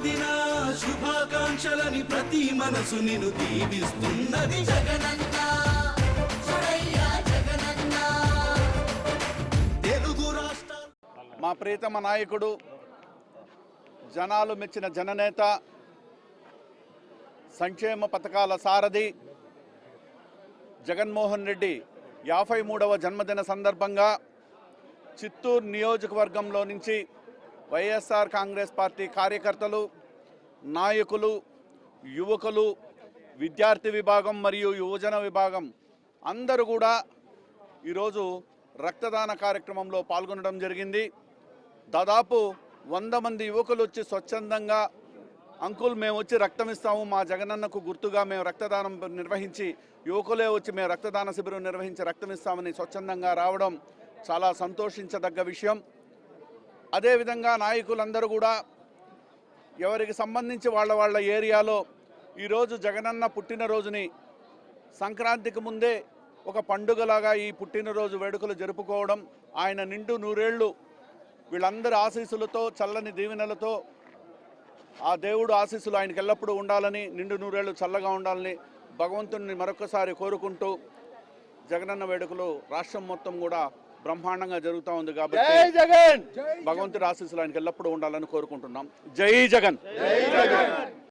జన్మదిన శుభాకాంక్షలని ప్రతి మనసు నిన్ను దీవిస్తున్నది జగనన్న జగనన్న తెలుగు రాష్ట్ర మా ప్రియతమ నాయకుడు జనాలు మెచ్చిన జననేత సంక్షేమ పథకాల సారథి జగన్మోహన్ రెడ్డి 53వ జన్మదిన సందర్భంగా చిత్తూరు నియోజకవర్గంలో నుంచి వైఎస్ఆర్ కాంగ్రెస్ పార్టీ కార్యకర్తలు, నాయకులు, యువకులు, విద్యార్థి విభాగం మరియు యువజన విభాగం అందరూ కూడా ఈరోజు రక్తదాన కార్యక్రమంలో పాల్గొనడం జరిగింది. దాదాపు 100 మంది యువకులు వచ్చి స్వచ్ఛందంగా అంకుల్ మేము వచ్చి రక్తం ఇస్తాము, మా జగనన్నకు గుర్తుగా మేము రక్తదానం నిర్వహించి, యువకులే వచ్చి మేము రక్తదాన శిబిరం నిర్వహించి రక్తం ఇస్తామని స్వచ్ఛందంగా రావడం చాలా సంతోషించదగ్గ విషయం. అదేవిధంగా నాయకులందరూ కూడా ఎవరికి సంబంధించి వాళ్ళ ఏరియాలో ఈరోజు జగనన్న పుట్టినరోజుని సంక్రాంతికి ముందే ఒక పండుగలాగా ఈ పుట్టినరోజు వేడుకలు జరుపుకోవడం, ఆయన నిండు నూరేళ్లు వీళ్ళందరి ఆశీస్సులతో, చల్లని దీవెనలతో ఆ దేవుడు ఆశీస్సులు ఆయనకి ఎల్లప్పుడూ ఉండాలని, నిండు నూరేళ్లు చల్లగా ఉండాలని భగవంతుని మరొకసారి కోరుకుంటూ జగనన్న వేడుకలు రాష్ట్రం మొత్తం కూడా బ్రహ్మాండంగా జరుగుతూ ఉంది కాబట్టి భగవంతుడి ఆశీస్సులు ఆయనకి ఎల్లప్పుడూ ఉండాలని కోరుకుంటున్నాం. జై జగన్.